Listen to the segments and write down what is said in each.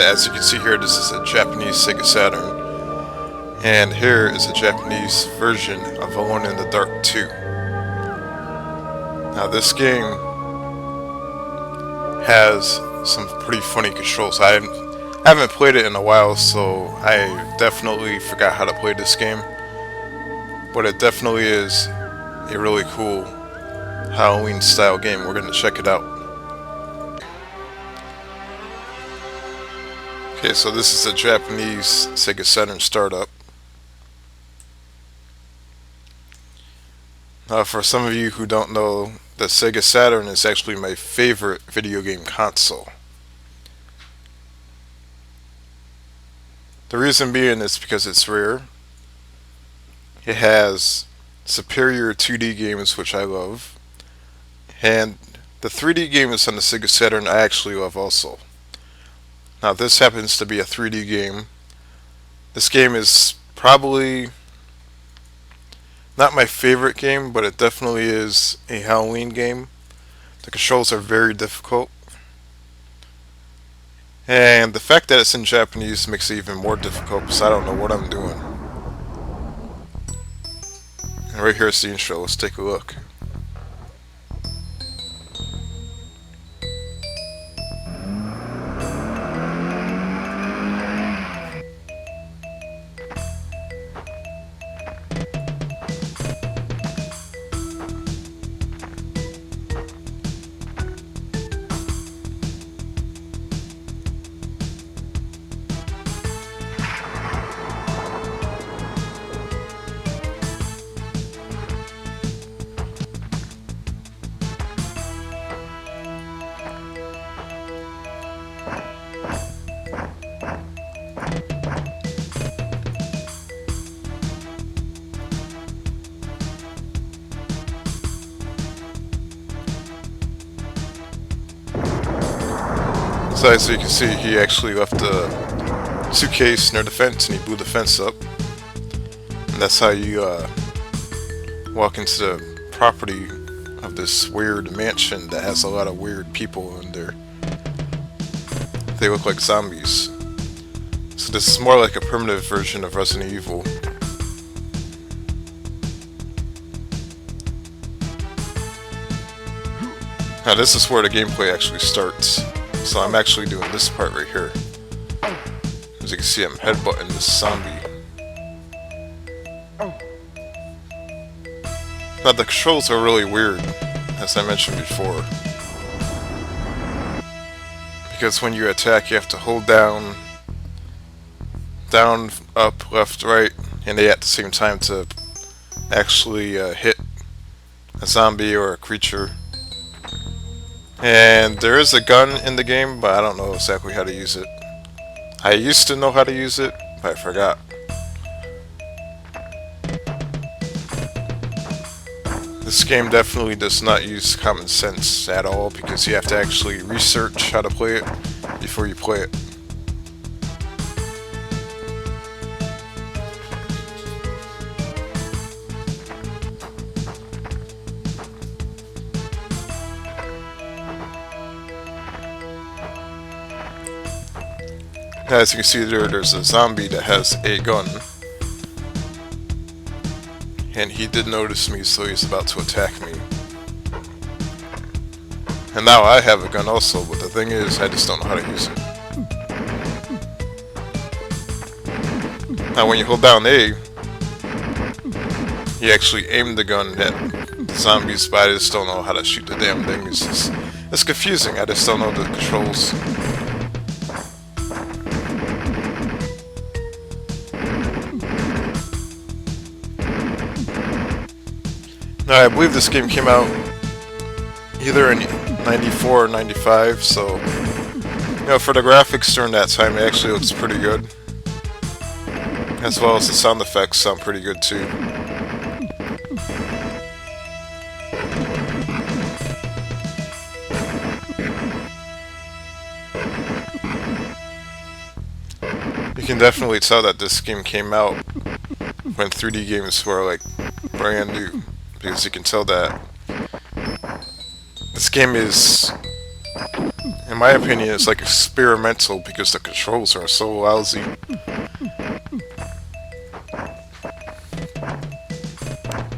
as you can see here, this is a Japanese Sega Saturn, and here is a Japanese version of Alone in the Dark 2. Now this game has some pretty funny controls. I haven't played it in a while, so I definitely forgot how to play this game, but it definitely is a really cool Halloween style game. We're going to check it out. Okay, so this is a Japanese Sega Saturn startup. For some of you who don't know, the Sega Saturn is actually my favorite video game console. The reason being is because it's rare. It has superior 2D games, which I love, and the 3D games on the Sega Saturn I actually love also. Now this happens to be a 3D game. This game is probably not my favorite game, but it definitely is a Halloween game. The controls are very difficult, and the fact that it's in Japanese makes it even more difficult because I don't know what I'm doing. And right here is the intro. Let's take a look. So as you can see, he actually left a suitcase near the fence and he blew the fence up. And that's how you walk into the property of this weird mansion that has a lot of weird people in there. They look like zombies. So this is more like a primitive version of Resident Evil. Now this is where the gameplay actually starts. So I'm actually doing this part right here. As you can see, I'm headbutting this zombie. Now the controls are really weird, as I mentioned before. Because when you attack, you have to hold down, up, left, right, and A at the same time to actually hit a zombie or a creature. And there is a gun in the game, but I don't know exactly how to use it. I used to know how to use it, but I forgot. This game definitely does not use common sense at all, because you have to actually research how to play it before you play it. As you can see there's a zombie that has a gun. And he did notice me, so he's about to attack me. And now I have a gun also, but the thing is, I just don't know how to use it. Now when you hold down A, you actually aim the gun at the zombies, but I just don't know how to shoot the damn thing. It's confusing, I just don't know the controls. Now, I believe this game came out either in 94 or 95, so, you know, for the graphics during that time, it actually looks pretty good. As well as the sound effects sound pretty good too. You can definitely tell that this game came out when 3D games were like brand new, because you can tell that this game is in my opinion, it's like experimental because the controls are so lousy.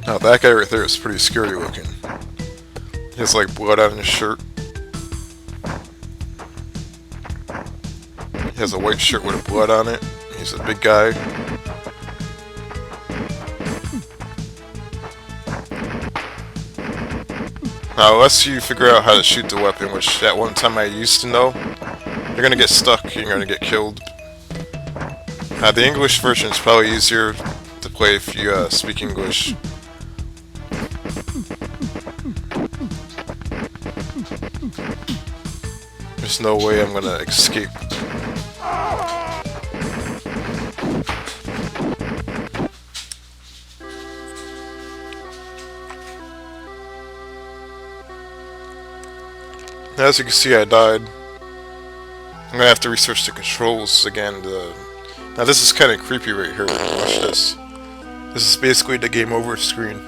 Now that guy right there is pretty scary looking. He has like blood on his shirt. He has a white shirt with blood on it. He's a big guy. Now, unless you figure out how to shoot the weapon, which at one time I used to know, you're gonna get stuck and you're gonna get killed. The English version is probably easier to play if you speak English. There's no way I'm gonna escape. As you can see, I died. I'm gonna have to research the controls again. Now this is kind of creepy right here. Watch this. This is basically the game over screen.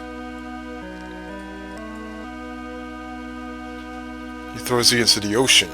He throws you into the ocean.